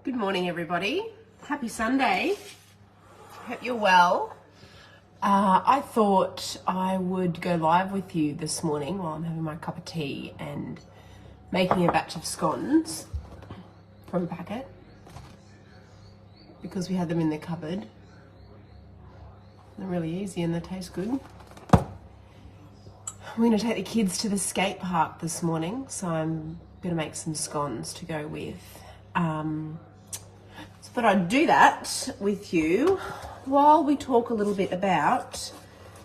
Good morning, everybody. Happy Sunday. Hope you're well. I thought I would go live with you this morning while I'm having my cup of tea and making a batch of scones from a packet because we had them in the cupboard. They're really easy and they taste good. I'm going to take the kids to the skate park this morning, so I'm going to make some scones to go with. So I thought I'd do that with you while we talk a little bit about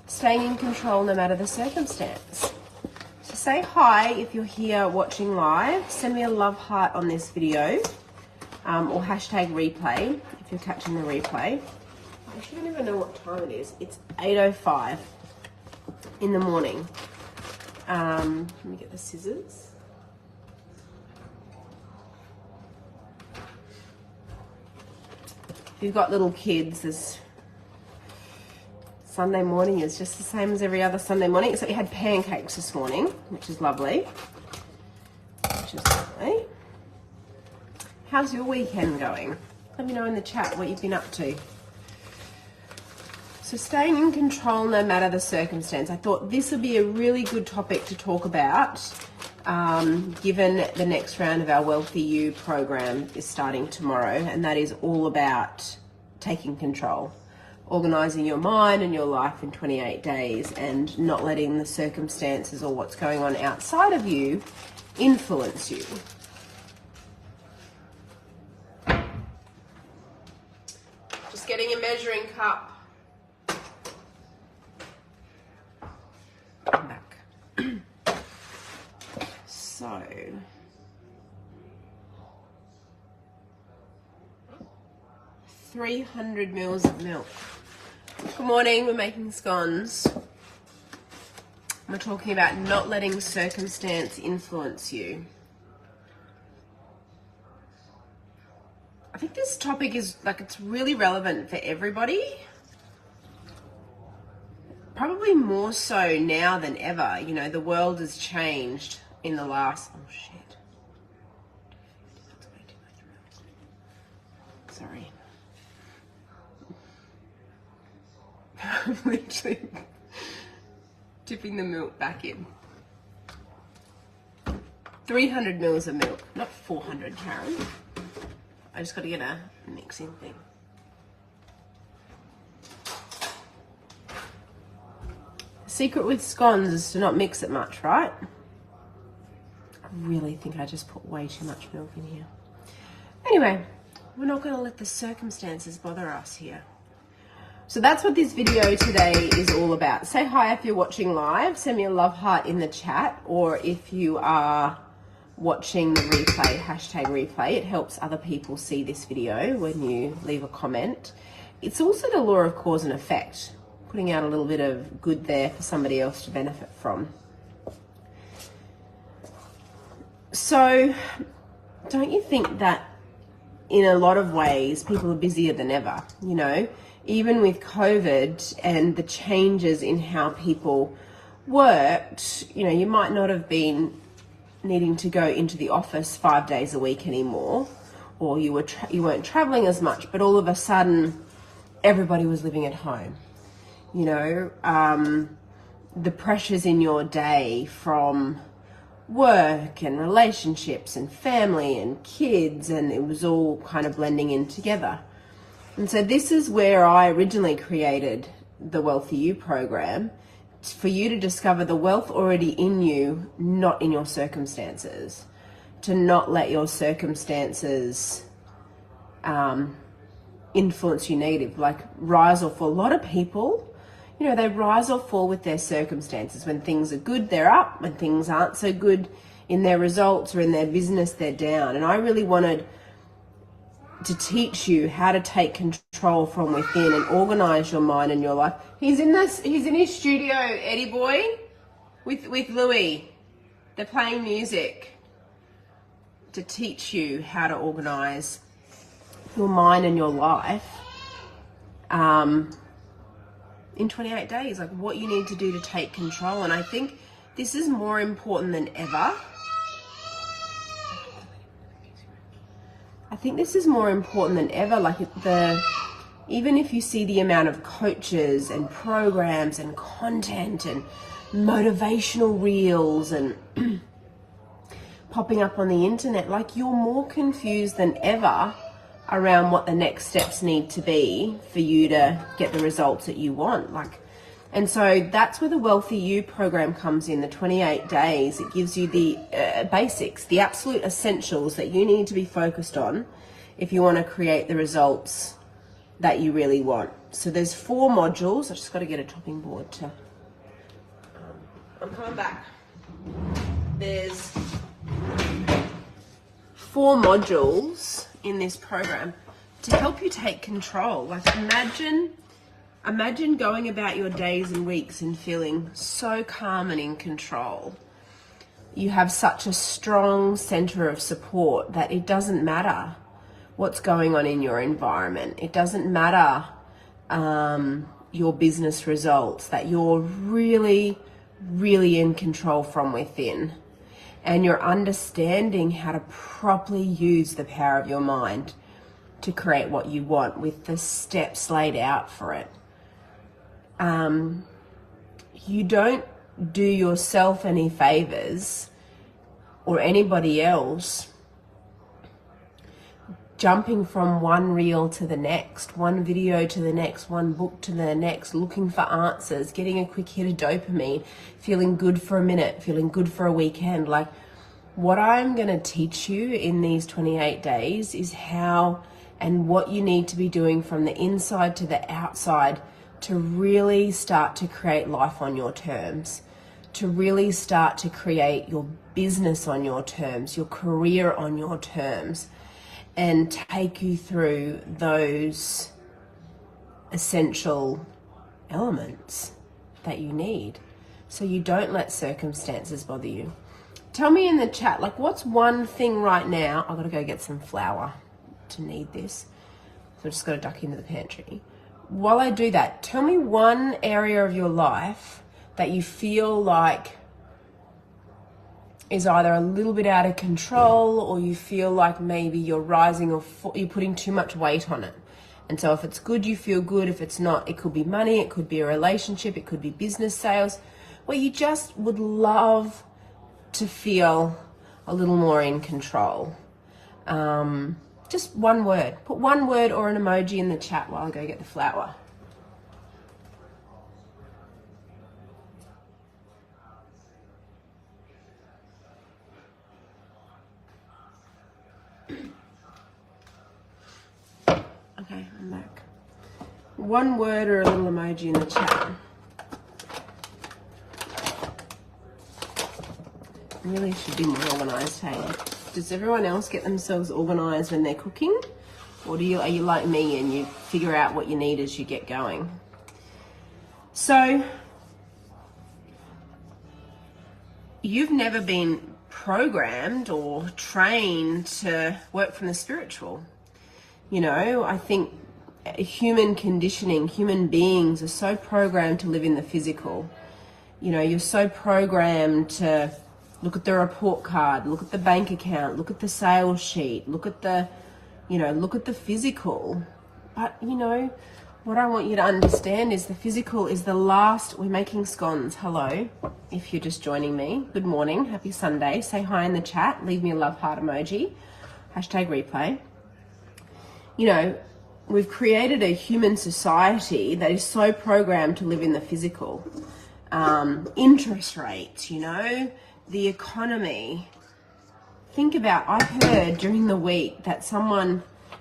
staying in control no matter the circumstance. So say hi if you're here watching live. Send me a love heart on this video or hashtag replay if you're catching the replay. I actually don't even know what time it is. It's 8:05 in the morning. Let me get the scissors. If you've got little kids, this Sunday morning is just the same as every other Sunday morning, except we had pancakes this morning, which is lovely. How's your weekend going? Let me know in the chat what you've been up to. So staying in control no matter the circumstance. I thought this would be a really good topic to talk about, given the next round of our Wealthy You program is starting tomorrow, and that is all about taking control, organising your mind and your life in 28 days and not letting the circumstances or what's going on outside of you influence you. Just getting a measuring cup. So, 300 mils of milk. Good morning, we're making scones. We're talking about not letting circumstance influence you. I think this topic is it's really relevant for everybody. Probably more so now than ever. You know, the world has changed in the last, oh shit. That's way too much milk. Sorry. I'm literally dipping the milk back in. 300 mils of milk, not 400, Karen. I just got to get a mixing thing. The secret with scones is to not mix it much, right? I really think I just put way too much milk in here. Anyway, we're not going to let the circumstances bother us here. So that's what this video today is all about. Say hi if you're watching live. Send me a love heart in the chat, or if you are watching the replay, hashtag replay. It helps other people see this video when you leave a comment. It's also the law of cause and effect, putting out a little bit of good there for somebody else to benefit from. So, don't you think that in a lot of ways people are busier than ever? You know, even with COVID and the changes in how people worked, you know, you might not have been needing to go into the office 5 days a week anymore, or you weren't traveling as much, but all of a sudden everybody was living at home. You know, the pressures in your day from work and relationships and family and kids, and it was all kind of blending in together. And so this is where I originally created the Wealthy You program, for you to discover the wealth already in you, not in your circumstances, to not let your circumstances influence you negative, like rise or fall. A lot of people, you know, they rise or fall with their circumstances. When things are good, they're up. When things aren't so good in their results or in their business, they're down. And I really wanted to teach you how to take control from within and organize your mind and your life. He's in his studio, Eddie boy, with Louis. They're playing music to teach you how to organize your mind and your life in 28 days, like what you need to do to take control. And I think this is more important than ever. I I think this is more important than ever. Like even if you see the amount of coaches and programs and content and motivational reels and popping up on the internet, like you're more confused than ever around what the next steps need to be for you to get the results that you want. And so that's where the Wealthy You program comes in, the 28 days. It gives you the basics, the absolute essentials that you need to be focused on if you want to create the results that you really want. So there's 4 modules. I just got to get a chopping board to... I'm coming back. There's 4 modules in this program to help you take control. Like imagine going about your days and weeks and feeling so calm and in control. You have such a strong center of support that it doesn't matter what's going on in your environment. It doesn't matter your business results, that you're really, really in control from within. And you're understanding how to properly use the power of your mind to create what you want with the steps laid out for it. You don't do yourself any favors or anybody else jumping from one reel to the next, one video to the next, one book to the next, looking for answers, getting a quick hit of dopamine, feeling good for a minute, feeling good for a weekend. Like, what I'm going to teach you in these 28 days is how and what you need to be doing from the inside to the outside to really start to create life on your terms, to really start to create your business on your terms, your career on your terms, and take you through those essential elements that you need so you don't let circumstances bother you. Tell me in the chat, like, what's one thing right now? I've got to go get some flour to knead this, so I just got to duck into the pantry. While I do that, tell me one area of your life that you feel like is either a little bit out of control, or you feel like maybe you're rising or you're putting too much weight on it. And so if it's good, you feel good. If it's not, it could be money, it could be a relationship, it could be business sales, where you just would love to feel a little more in control. Just one word. Put one word or an emoji in the chat while I go get the flour. Okay, I'm back. One word or a little emoji in the chat. Really should be more organised, hey? Does everyone else get themselves organised when they're cooking? Or are you like me and you figure out what you need as you get going? So, you've never been programmed or trained to work from the spiritual. You know, I think human conditioning, human beings are so programmed to live in the physical. You know, you're so programmed to look at the report card, look at the bank account, look at the sales sheet, look at the physical. But, you know, what I want you to understand is the physical is the last. We're making scones. Hello, if you're just joining me. Good morning. Happy Sunday. Say hi in the chat. Leave me a love heart emoji. #replay. You know, we've created a human society that is so programmed to live in the physical. Interest rates, you know, the economy. Think about, I heard during the week that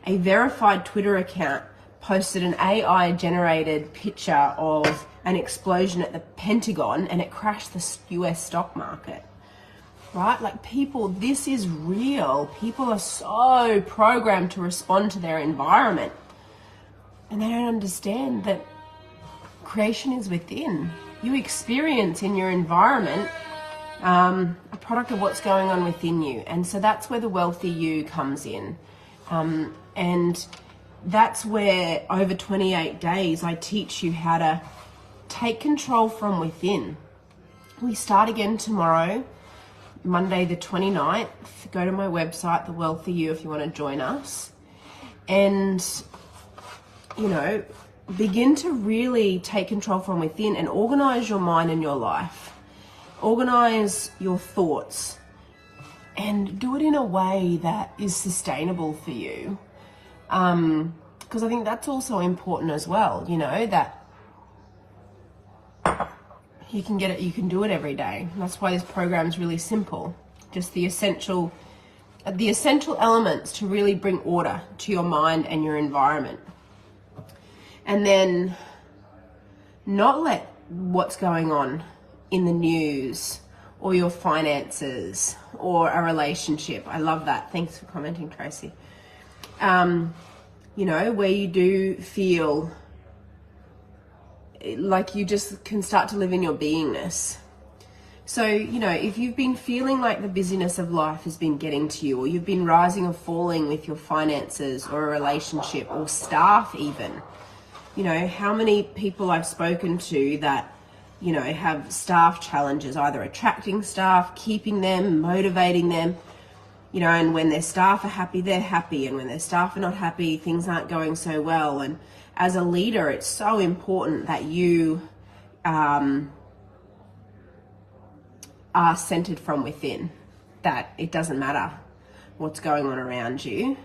a verified Twitter account posted an AI generated picture of an explosion at the Pentagon and it crashed the US stock market. Right? Like, people, this is real. People are so programmed to respond to their environment. And they don't understand that creation is within. You experience in your environment a product of what's going on within you. And so that's where the Wealthy You comes in. And that's where over 28 days I teach you how to take control from within. We start again tomorrow. Monday the 29th. Go to my website, The Wealthy You, if you want to join us. And, you know, begin to really take control from within and organize your mind and your life. Organize your thoughts and do it in a way that is sustainable for you. Because I think that's also important as well, you know, that you can get it, you can do it every day. And that's why this program is really simple. Just the essential elements to really bring order to your mind and your environment. And then not let what's going on in the news or your finances or a relationship. I love that. Thanks for commenting, Tracy. You know, where you do feel like you just can start to live in your beingness. So, you know, if you've been feeling like the busyness of life has been getting to you, or you've been rising or falling with your finances or a relationship or staff even, you know, how many people I've spoken to that, you know, have staff challenges, either attracting staff, keeping them, motivating them, you know, and when their staff are happy, they're happy. And when their staff are not happy, things aren't going so well. And as a leader, it's so important that you are centered from within, that it doesn't matter what's going on around you.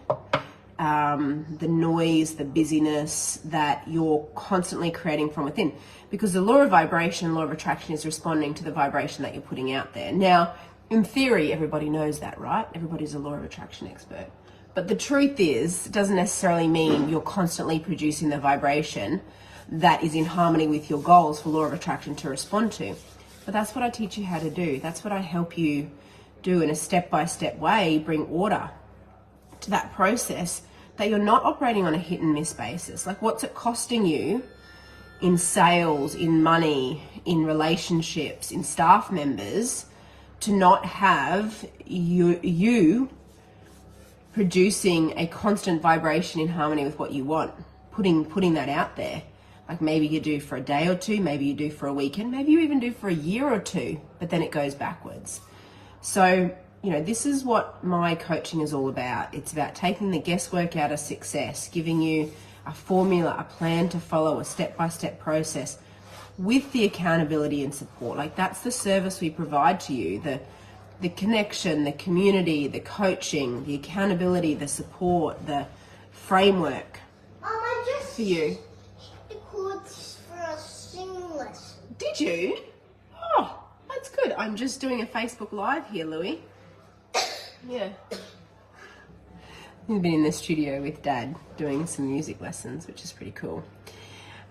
The noise, the busyness that you're constantly creating from within, because the law of vibration, law of attraction is responding to the vibration that you're putting out there. Now, in theory, everybody knows that, right? Everybody's a law of attraction expert. But the truth is, it doesn't necessarily mean you're constantly producing the vibration that is in harmony with your goals for law of attraction to respond to. But that's what I teach you how to do. That's what I help you do in a step-by-step way, bring order to that process, that you're not operating on a hit and miss basis. Like, what's it costing you in sales, in money, in relationships, in staff members, to not have you producing a constant vibration in harmony with what you want, putting that out there. Like, maybe you do for a day or two, maybe you do for a weekend, maybe you even do for a year or two, but then it goes backwards. So, you know, this is what my coaching is all about. It's about taking the guesswork out of success, giving you a formula, a plan to follow, a step-by-step process with the accountability and support. Like, that's the service we provide to you, the connection, the community, the coaching, the accountability, the support, the framework I just for you. the chords for a singing lesson. Did you? Oh, that's good. I'm just doing a Facebook Live here, Louie. Yeah. He's been in the studio with Dad doing some music lessons, which is pretty cool.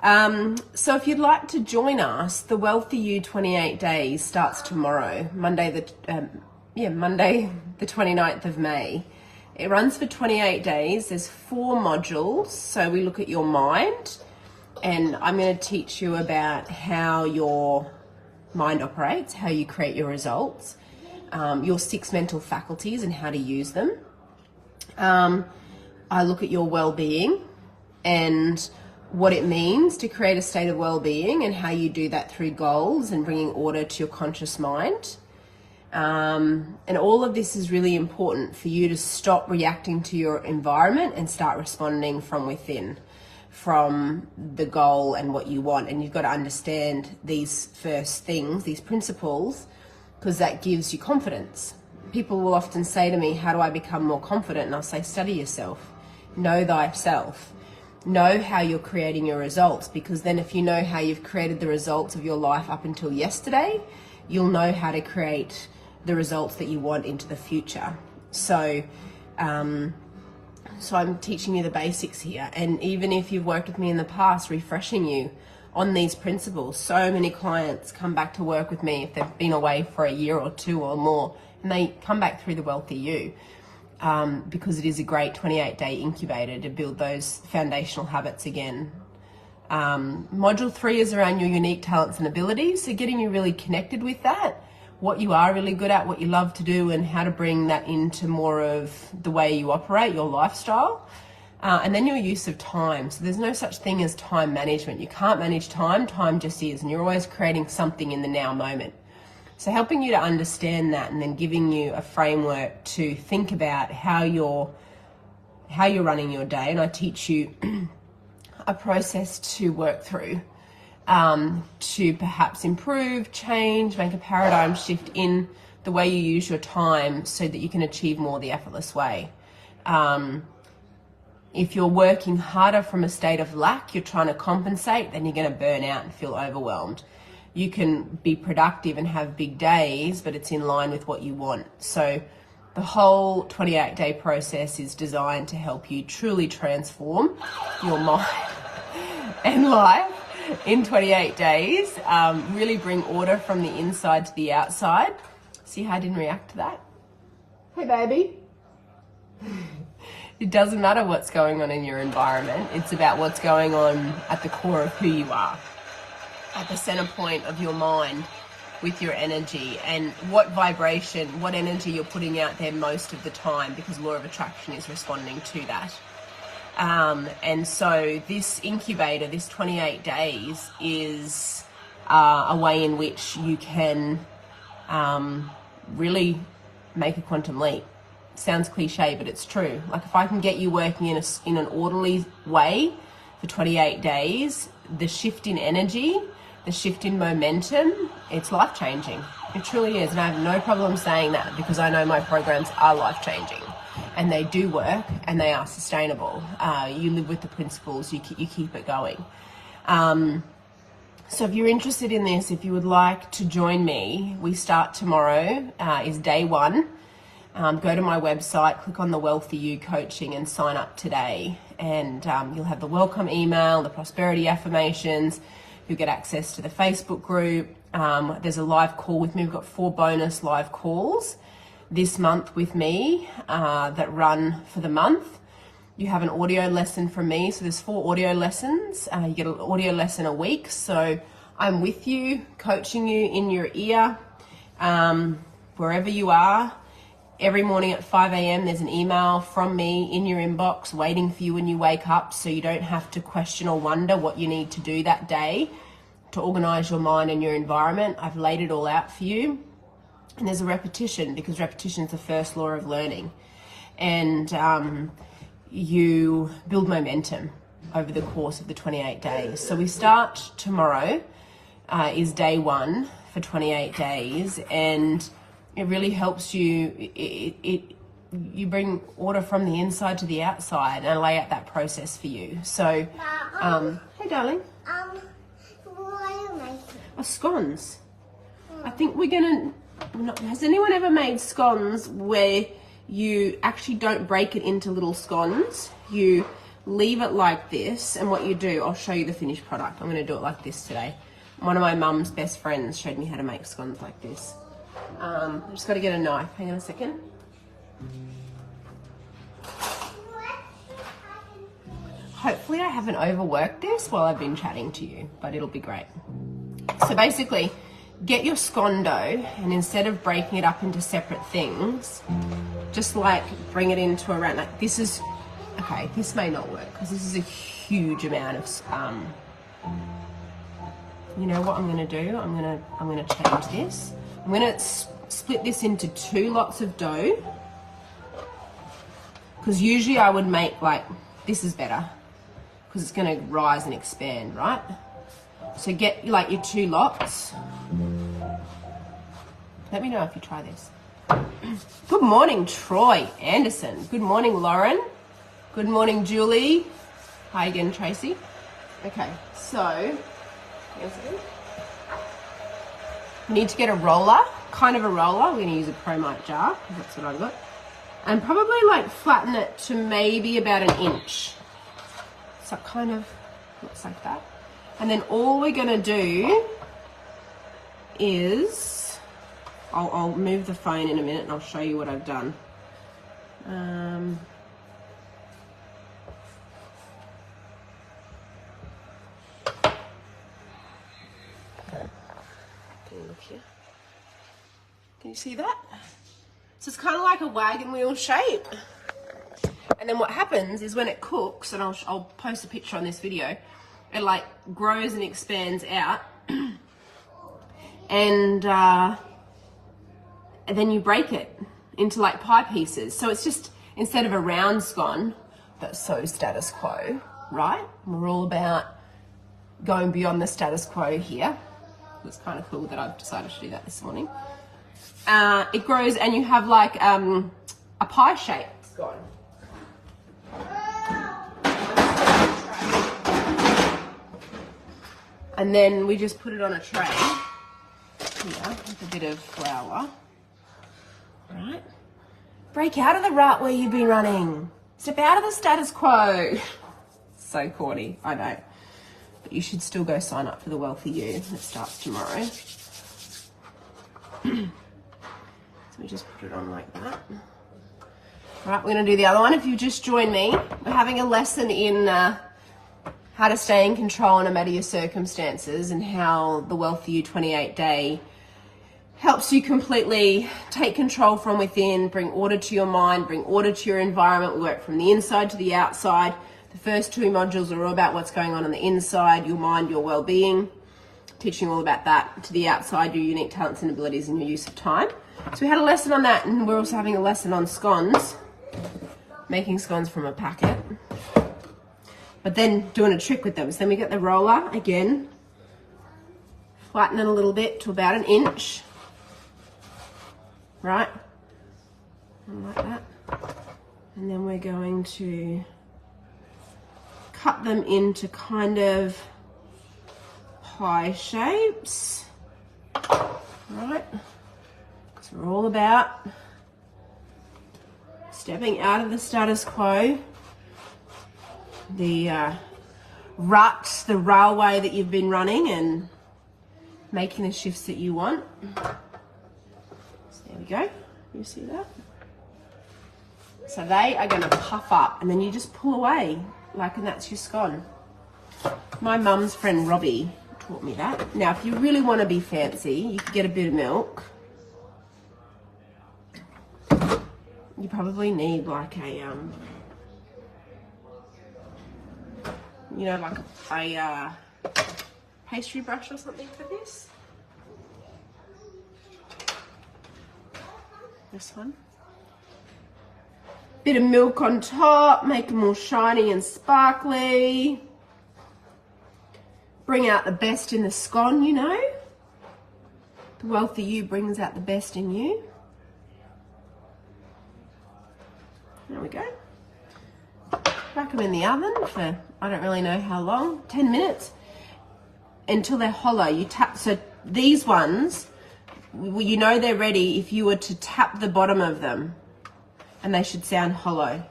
So if you'd like to join us, the Wealthy You 28 Days starts tomorrow, Monday the 29th of May. It runs for 28 days. There's 4 modules. So we look at your mind, and I'm going to teach you about how your mind operates, how you create your results, your 6 mental faculties and how to use them. I look at your well-being and what it means to create a state of well-being and how you do that through goals and bringing order to your conscious mind. And all of this is really important for you to stop reacting to your environment and start responding from within, from the goal and what you want. And you've got to understand these first things, these principles, because that gives you confidence. People will often say to me, how do I become more confident? And I'll say, study yourself, know thyself. Know how you're creating your results, because then if you know how you've created the results of your life up until yesterday, you'll know how to create the results that you want into the future. So I'm teaching you the basics here. And even if you've worked with me in the past, refreshing you on these principles. So many clients come back to work with me if they've been away for a year or 2 or more, and they come back through the Wealthy You. Because it is a great 28-day incubator to build those foundational habits again. Module 3 is around your unique talents and abilities, so getting you really connected with that, what you are really good at, what you love to do, and how to bring that into more of the way you operate, your lifestyle. And then your use of time. So there's no such thing as time management. You can't manage time, time just is, and you're always creating something in the now moment. So helping you to understand that, and then giving you a framework to think about how you're running your day. And I teach you a process to work through, to perhaps improve, change, make a paradigm shift in the way you use your time so that you can achieve more the effortless way. If you're working harder from a state of lack, you're trying to compensate, then you're going to burn out and feel overwhelmed. You can be productive and have big days, but it's in line with what you want. So the whole 28-day process is designed to help you truly transform your mind and life in 28 days. Really bring order from the inside to the outside. See how I didn't react to that? Hey, baby. It doesn't matter what's going on in your environment. It's about what's going on at the core of who you are, at the center point of your mind with your energy, and what vibration, what energy you're putting out there most of the time, because law of attraction is responding to that. And so this incubator, this 28 days, is a way in which you can really make a quantum leap. Sounds cliche, but it's true. Like, if I can get you working in an orderly way for 28 days, the shift in energy, the shift in momentum, it's life-changing. It truly is. And I have no problem saying that, because I know my programs are life-changing, and they do work, and they are sustainable. You live with the principles, you keep it going. So if you're interested in this, if you would like to join me, we start tomorrow, is day one. Go to my website, click on the Wealthy You coaching, and sign up today. And you'll have the welcome email, the prosperity affirmations. You'll get access to the Facebook group. There's a live call with me. We've got 4 bonus live calls this month with me that run for the month. You have an audio lesson from me. So there's 4 audio lessons. You get an audio lesson a week. So I'm with you, coaching you in your ear, wherever you are. Every morning at 5 a.m. there's an email from me in your inbox waiting for you when you wake up, so you don't have to question or wonder what you need to do that day to organize your mind and your environment. I've laid it all out for you. And there's a repetition, because repetition is the first law of learning. And you build momentum over the course of the 28 days. So we start tomorrow, is day one for 28 days, and it really helps you. You bring order from the inside to the outside, and I lay out that process for you. So, hey, darling. What are you making? Scones. I think we're gonna. Has anyone ever made scones where you actually don't break it into little scones? You leave it like this, and what you do, I'll show you the finished product. I'm gonna do it like this today. One of my mum's best friends showed me how to make scones like this. I just got to get a knife. Hang on a second. Hopefully I haven't overworked this while I've been chatting to you, but it'll be great. So basically, get your scone dough, and instead of breaking it up into separate things, just like bring it into a round. Like, this is, okay, this may not work because this is a huge amount of, you know what I'm going to do? I'm going to change this. I'm going to split this into 2 lots of dough, because usually I would make, like, this is better because it's going to rise and expand, right? So get like your 2 lots. Let me know if you try this. Good morning, Troy Anderson. Good morning, Lauren. Good morning, Julie. Hi again, Tracy. Okay, so here's it. You need to get a roller, kind of a roller. We're going to use a Promite jar, because that's what I've got. And probably like flatten it to maybe about 1 inch. So it kind of looks like that. And then all we're going to do is, I'll move the phone in a minute and I'll show you what I've done. Can you see that? So it's kind of like a wagon wheel shape. And then what happens is when it cooks, and I'll post a picture on this video, it like grows and expands out. And and then you break it into like pie pieces. So it's just, instead of a round scone, that's so status quo, right? We're all about going beyond the status quo here. It's kind of cool that I've decided to do that this morning. It grows and you have like a pie shape scone. And then we just put it on a tray here with a bit of flour. Right? Break out of the rut where you've been running. Step out of the status quo. So corny, I know. But you should still go sign up for the Wealthy You. It starts tomorrow. So we just put it on like that. All right, we're going to do the other one. If you just joined me, we're having a lesson in how to stay in control no matter your circumstances, and how the Wealthy You 28-day helps you completely take control from within, bring order to your mind, bring order to your environment. We work from the inside to the outside. The first 2 modules are all about what's going on the inside, your mind, your well-being, teaching all about that. To the outside, your unique talents and abilities and your use of time. So we had a lesson on that, and we're also having a lesson on scones, making scones from a packet, but then doing a trick with them. So then we get the roller again, flatten it a little bit to about 1 inch, right? And like that. And then we're going to cut them into kind of pie shapes, right? So we're all about stepping out of the status quo, the rut, the railway that you've been running, and making the shifts that you want. So there we go. You see that? So they are going to puff up, and then you just pull away, like, and that's your scone. My mum's friend Robbie taught me that. Now, if you really want to be fancy, you could get a bit of milk. You probably need like a, you know, like a pastry brush or something for this. This one. Bit of milk on top, make them more shiny and sparkly. Bring out the best in the scone, you know. The Wealthy You brings out the best in you. There we go. Whack them in the oven for, I don't really know how long, 10 minutes, until they're hollow. You tap, so these ones, you know they're ready if you were to tap the bottom of them, and they should sound hollow.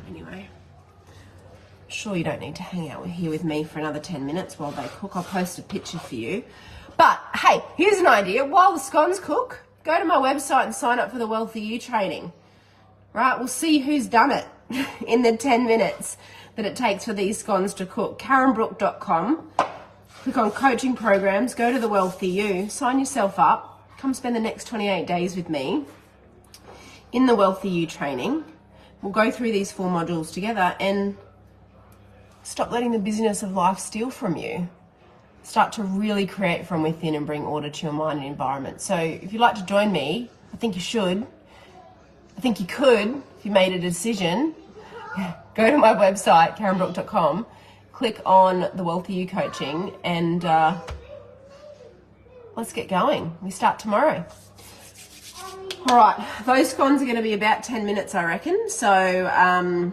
Anyway, sure you don't need to hang out here with me for another 10 minutes while they cook. I'll post a picture for you. But hey, here's an idea. While the scones cook, go to my website and sign up for the Wealthy You training. Right, we'll see who's done it in the 10 minutes that it takes for these scones to cook. KarenBrook.com. Click on coaching programs, go to the Wealthy You, sign yourself up, come spend the next 28 days with me in the Wealthy You training. We'll go through these 4 modules together and stop letting the busyness of life steal from you. Start to really create from within and bring order to your mind and environment. So if you'd like to join me, I think you should. I think you could if you made a decision. Go to my website, KarenBrook.com, click on the Wealthy You coaching, and let's get going. We start tomorrow. All right, those scones are going to be about 10 minutes, I reckon. So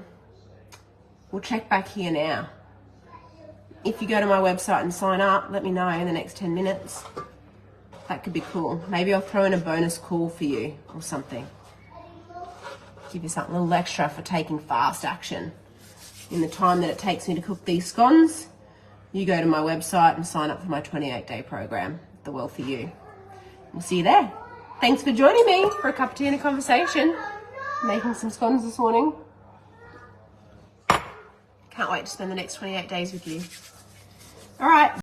we'll check back here now. If you go to my website and sign up, let me know in the next 10 minutes. That could be cool. Maybe I'll throw in a bonus call for you or something. Give you something a little extra for taking fast action. In the time that it takes me to cook these scones, you go to my website and sign up for my 28-day program, The Wealthy You. We'll see you there. Thanks for joining me for a cup of tea and a conversation. Making some scones this morning. Can't wait to spend the next 28 days with you. All right.